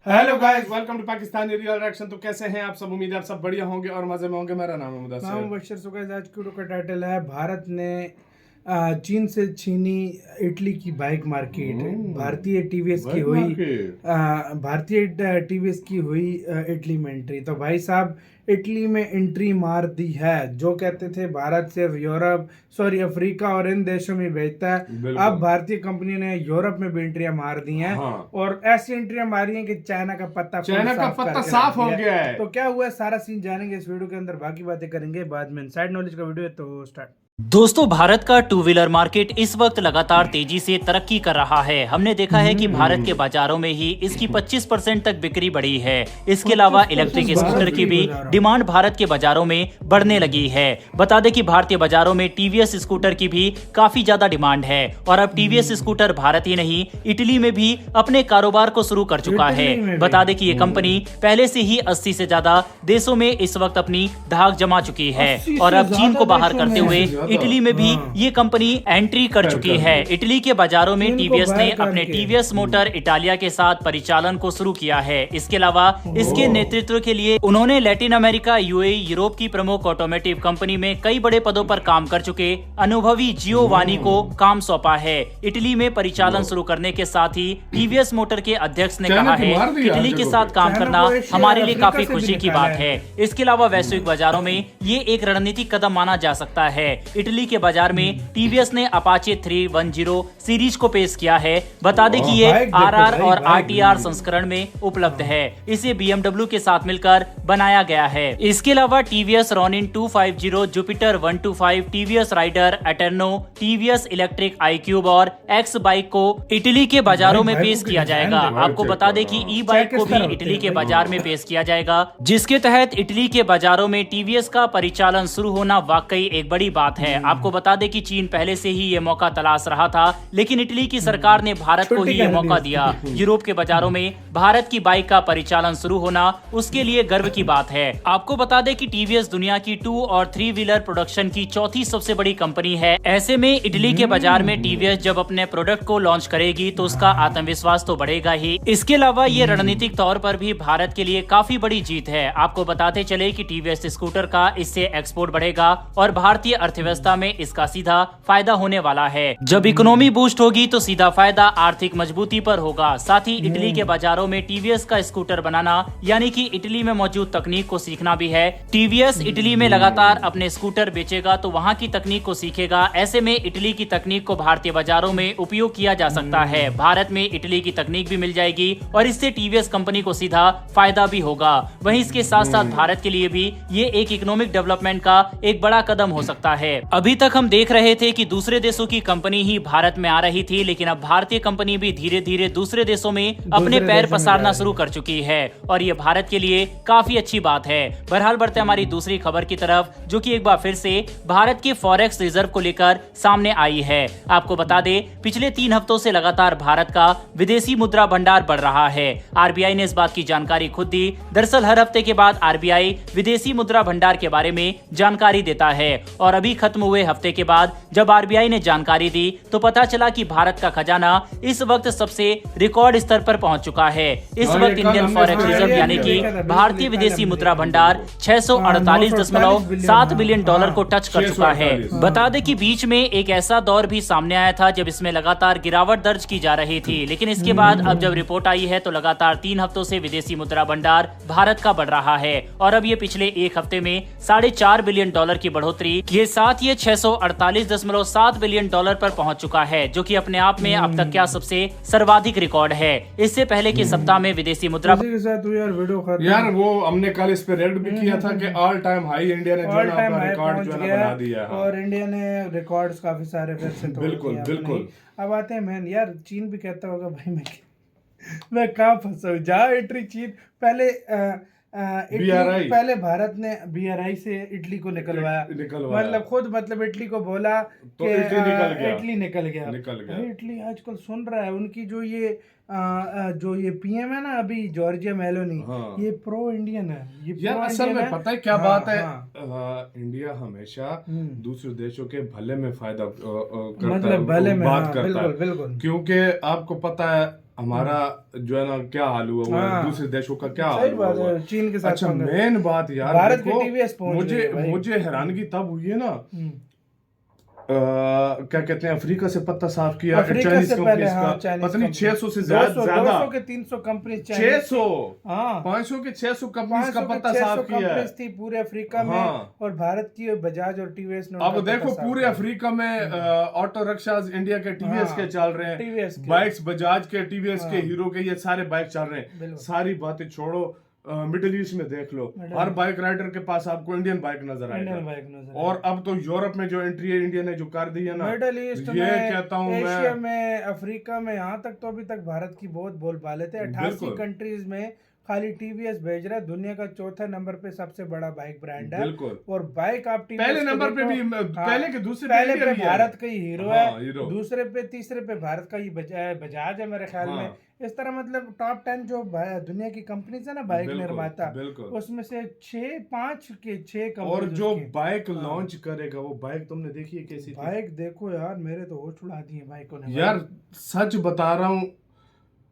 Hello guys, welcome to Pakistani real reaction. तो कैसे हैं आप सब? उम्मीद है आप सब बढ़िया होंगे और मजे में होंगे। मेरा नाम है मुदस्सिर। नाम मुबशर। सो गाइस, आज की वीडियो का टाइटल है भारत ने चीन से छीनी इटली की बाइक मार्केट। भारतीय टीवीएस की हुई इटली में एंट्री। तो भाई साहब, इटली में एंट्री मार दी है। जो कहते थे भारत सिर्फ अफ्रीका और इन देशों में बेचता है, अब भारतीय कंपनी ने यूरोप में भी एंट्रियां मार दी हैं। और ऐसी एंट्रियां मारी हैं कि चाइना का पत्ता साफ हो गया है। तो क्या हुआ, सारा सीन जानेंगे इस वीडियो के अंदर, बाकी बातें करेंगे बाद में। इनसाइड नॉलेज का वीडियो है, तो स्टार्ट। दोस्तों, भारत का टू व्हीलर मार्केट इस वक्त लगातार तेजी से तरक्की कर रहा है। हमने देखा है कि भारत के बाजारों में ही इसकी 25% तक बिक्री बढ़ी है। इसके अलावा इलेक्ट्रिक स्कूटर की भी डिमांड भारत के बाजारों में बढ़ने लगी है। बता दें कि भारतीय बाजारों में टीवीएस स्कूटर की भी काफी ज्यादा डिमांड है और अब टीवीएस स्कूटर भारत ही नहीं, इटली में भी अपने कारोबार को शुरू कर चुका है। बता दें कि ये कंपनी पहले से ही 80 से ज्यादा देशों में इस वक्त अपनी धाक जमा चुकी है और अब चीन को बाहर करते हुए इटली में भी ये कंपनी एंट्री कर चुकी है। इटली के बाजारों में टीवीएस ने अपने टीवीएस मोटर इटालिया के साथ परिचालन को शुरू किया है। इसके अलावा इसके नेतृत्व के लिए उन्होंने लैटिन अमेरिका, यूएई, यूरोप की प्रमुख ऑटोमोटिव कंपनी में कई बड़े पदों पर काम कर चुके अनुभवी जियोवानी को काम सौंपा है। इटली में परिचालन शुरू करने के साथ ही टीवीएस मोटर के अध्यक्ष ने कहा है कि इटली के साथ काम करना हमारे लिए काफी खुशी की बात है। इसके अलावा वैश्विक बाजारों में ये एक रणनीतिक कदम माना जा सकता है। इटली के बाजार में टीवीएस ने अपाचे 310 सीरीज को पेश किया है। बता दें कि ये आरआर और आरटीआर संस्करण में उपलब्ध है। इसे बीएमडब्ल्यू के साथ मिलकर बनाया गया है। इसके अलावा TVS Ronin 250, Jupiter 125, TVS Raider, Eterno, TVS electric iQube और एक्स बाइक को इटली के बाजारों में पेश किया जाएगा। आपको बता दें कि ई बाइक को भी इटली के बाजार में पेश किया जाएगा, जिसके तहत इटली के बाजारों में टीवीएस का परिचालन शुरू होना वाकई एक बड़ी बात है। आपको बता दें कि चीन पहले से ही ये मौका तलाश रहा था, लेकिन इटली की सरकार ने भारत को ही ये मौका दिया। यूरोप के बाजारों में भारत की बाइक का परिचालन शुरू होना उसके लिए गर्व की बात है। आपको बता दें कि टीवीएस दुनिया की 2 और 3 व्हीलर प्रोडक्शन की चौथी सबसे बड़ी कंपनी है। ऐसे में इटली के बाजार में टीवीएस जब अपने प्रोडक्ट को लॉन्च करेगी तो उसका आत्मविश्वास तो बढ़ेगा ही। इसके अलावा ये रणनीतिक तौर पर भी भारत के लिए काफी बड़ी जीत है। आपको बताते चले कि टीवीएस स्कूटर का इससे एक्सपोर्ट बढ़ेगा और भारतीय अर्थव्यवस्था में इसका सीधा फायदा होने वाला है। जब इकोनॉमी बूस्ट होगी तो सीधा फायदा आर्थिक मजबूती पर होगा। साथ ही इटली के बाजारों में टीवीएस का स्कूटर बनाना यानी कि इटली में मौजूद तकनीक को सीखना भी है। टीवीएस इटली में लगातार अपने स्कूटर बेचेगा तो वहां की तकनीक को सीखेगा। ऐसे में इटली की तकनीक को भारतीय बाजारों में उपयोग किया जा सकता है। भारत में इटली की तकनीक भी मिल जाएगी और इससे टीवीएस कंपनी को सीधा फायदा भी होगा। वहीं इसके साथ साथ भारत के लिए भी ये एक इकोनॉमिक डेवलपमेंट का एक बड़ा कदम हो सकता है। अभी तक हम देख रहे थे कि दूसरे देशों की कंपनी ही भारत में आ रही थी, लेकिन अब भारतीय कंपनी भी धीरे धीरे दूसरे देशों में अपने पैर पसारना शुरू कर चुकी है और ये भारत के लिए काफी अच्छी बात है। बहरहाल बढ़ते हमारी दूसरी खबर की तरफ, जो कि एक बार फिर से भारत के फॉरेक्स रिजर्व को लेकर सामने आई है। आपको बता दें, पिछले 3 हफ्तों से लगातार भारत का विदेशी मुद्रा भंडार बढ़ रहा है। आरबीआई ने इस बात की जानकारी खुद दी। दरअसल हर हफ्ते के बाद आरबीआई विदेशी मुद्रा भंडार के बारे में जानकारी देता है और अभी खत्म हुए हफ्ते के बाद जब आरबीआई ने जानकारी दी तो पता चला कि भारत का खजाना इस वक्त सबसे रिकॉर्ड स्तर पर पहुंच चुका है। इस वक्त इंडियन फॉरेक्स रिजर्व यानी कि भारतीय विदेशी मुद्रा भंडार 648.7 बिलियन डॉलर को टच कर चुका है। बता दें कि बीच में एक ऐसा दौर भी सामने आया था जब इसमें लगातार गिरावट दर्ज की जा रही थी, लेकिन इसके बाद अब जब रिपोर्ट आई है तो लगातार 3 हफ्तों से विदेशी मुद्रा भंडार भारत का बढ़ रहा है और अब ये पिछले एक हफ्ते में 4.5 बिलियन डॉलर की बढ़ोतरी के साथ ये 648.7 बिलियन डॉलर पर पहुंच चुका है, जो कि अपने आप में अब तक क्या सबसे सर्वाधिक रिकॉर्ड है। इससे पहले के सप्ताह में विदेशी मुद्रा यार वो हमने कल इस पे रेड भी किया था कि ऑल टाइम हाई इंडिया ने जो है अपना रिकॉर्ड जो है बना दिया है और इंडिया ने रिकॉर्ड्स काफी सारे फिर से तोड़ बिल्कुल बिल्कुल। अब आते हैं मैन, यार चीन भी कहता होगा भाई मैं कहाँ फंसा हूँ, जहाँ एंट्री चीन पहले पहले भारत ने बीआरआई से इटली को निकलवाया। मतलब खुद इटली को बोला तो कि इटली निकल गया। इटली आजकल सुन रहा है उनकी जो ये पीएम है ना अभी जॉर्जिया मेलोनी, ये प्रो इंडियन है। ये यार असल में पता है क्या बात है, इंडिया हमेशा दूसरे देशों के भले में फायदा करता है, भले में बात करता है। बिल्कुल। क्योंकि आपको पता है हमारा जो है ना क्या हाल हुआ हुआ है, हाँ। दूसरे देशों का क्या सही हाल हुआ बात हुआ है, है। चीन के साथ अच्छा पंगा। मेन बात यार भारत की देखो, टीवीएस पहुंच रही है भाई। मुझे हैरानगी तब हुई है ना, क्या कहते हैं, अफ्रीका से पत्ता साफ किया अफ्रीका चाइनीज से पहले, कंपनीज हाँ, का, चाइनीज पता नहीं कंपनी। 600 से 200 ज्यादा 200 के 300 कंपनी 600 हाँ 500 के 600 कंपनीज का 500 के पत्ता 600 साफ किया है। कंपनीज थी पूरे अफ्रीका में, हाँ। और भारत की बजाज और टीवीएस ने अब उनका देखो पत्ता साफ पूरे किया। अफ्रीका में ऑटो रिक्शाज इंडिया के टीवीएस हाँ, के चल रहे TVS हैं, के। बाइक्स बजाज के, टीवीएस के, हाँ। हीरो के, ये सारे बाइक चल रहे हैं। बिल्कुल। सारी बातें छोड़ो, मिडिल ईस्ट में देख लो, हर बाइक राइडर के पास आपको इंडियन बाइक नजर इंडियन आएगा। बाइक नजर और अब तो यूरोप में जो एंट्री है इंडिया ने जो कर दी है ना, मिडल ईस्ट ये में, कहता हूँ एशिया मैं, में, अफ्रीका में, यहाँ तक तो अभी तक भारत की बहुत बोलबाले थे। 88 बिल्कुल। कंट्रीज में खाली टीवीएस भेज रहा है। दुनिया का चौथा नंबर पे सबसे बड़ा बाइक ब्रांड है। बिल्कुल। और बाइक आप TVS पहले को नंबर पे देखो, भी, हाँ, पहले के दूसरे पहले इंडिया पे भी है। भारत का ही हीरो हाँ, है, हीरो। दूसरे पे तीसरे पे भारत का ही बजाज है मेरे ख्याल हाँ। में। इस तरह मतलब टॉप 10 जो दुनिया की कंपनीज है ना बाइक बिल्कुल, निर्माता, बिल्कुल। उसमें से 6 और जो कंपनी। बाइक लॉन्च करेगा वो बाइक तुमने देखी है कैसी थी? बाइक देखो यार, मेरे तो होश उड़ा दिए बाइकों ने यार सच बता रहा हूँ,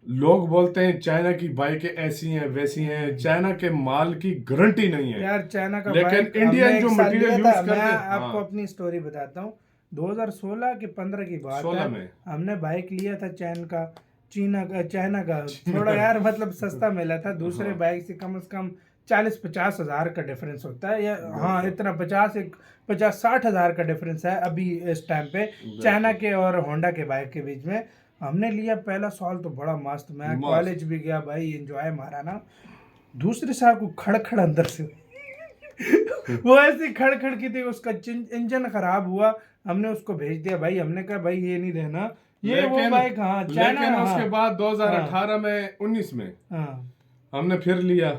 लोग बोलते हैं चाइना की बाइकें ऐसी हैं वैसी हैं, चाइना के माल की गारंटी नहीं है यार। चाइना का लेकिन बाइक इंडियन हमने जो एक साल मटेरियल लिया यूज था। करते मैं हैं, आपको हाँ। अपनी स्टोरी बताता हूँ। 2016 की 15 की बात 16 है, में। हमने बाइक लिया था चाइना का थोड़ा यार मतलब सस्ता मिला था। दूसरे बाइक से कम 40-50 हजार का डिफरेंस होता है, या हाँ इतना 50-60 हजार का डिफरेंस है अभी इस टाइम पे चाइना के और होंडा के बाइक के बीच में। हमने लिया पहला साल तो बड़ा मस्त, मैं कॉलेज भी गया भाई, एंजॉय मारा ना। दूसरे साल को खड़खड़ अंदर से वो ऐसी खड़खड़ की थी, उसका इंजन खराब हुआ, हमने उसको भेज दिया भाई। हमने कहा भाई ये नहीं देना, ये वो बाइक। हाँ चाइना। लेकिन हाँ, उसके बाद 2018 में 19 में हाँ हमने फिर लिया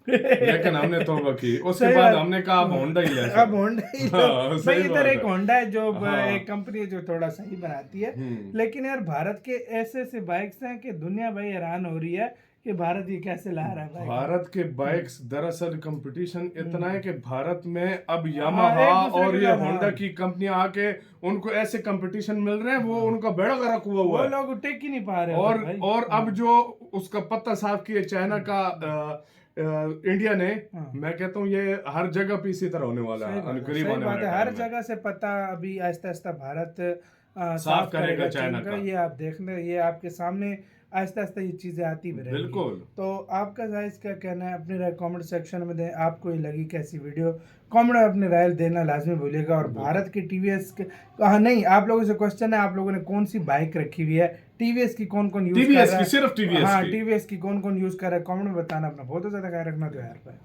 लेकिन हमने तौबा की, उसके सही बाद बात। हमने कहा अब होंडा ही ले अब होंडा ही लो। हाँ, सही भाई इधर बात एक है। होंडा है जो हाँ। एक कंपनी है जो थोड़ा सही बनाती है। लेकिन यार भारत के ऐसे ऐसे बाइक्स हैं कि दुनिया भाई हैरान हो रही है कि भारत ये कैसे ला रहा है बाइक। भारत के बाइक्स दरअसल कंपटीशन इतना है कि भारत में अब एक यामाहा दूसरे और के ये साथ, होंडा हाँ। की कंपनियां आके उनको ऐसे कंपटीशन मिल रहे हैं, वो उनका बेड़ा गर्क हुआ वो हुआ है। लोग टेक ही नहीं पा रहे और भाई। और अब जो उसका पत्ता साफ किया चाइना का इंडिया ने, मैं कहता हूँ ये हर जगह पे इसी तरह होने वाला है, करीब सही आने बात वाले है, हर टाइम में। जगह से पता अभी आहिस्ता आहिस्ता भारत साफ करेगा चाइना चीन का। ये आप देखने, ये आपके सामने आहिस्ता आहिस्ता ये चीजें आती भी रहेंगी। बिल्कुल। तो आपका गाइस क्या कहना है, अपनी राय कमेंट सेक्शन में दें। आपको ये लगी कैसी वीडियो, कमेंट में अपनी राय देना लाजमी भूलिएगा। और भारत की टीवीएस के, हाँ नहीं, आप लोगों से क्वेश्चन है, आप लोगों ने कौन सी बाइक रखी हुई है, टीवीएस की कौन कौन यूज कर रहा है, सिर्फ टीवीएस हाँ की। टीवीएस की कौन कौन यूज कर रहा है, कमेंट में बताना। अपना बहुत ज्यादा ख्याल रखना तो यार।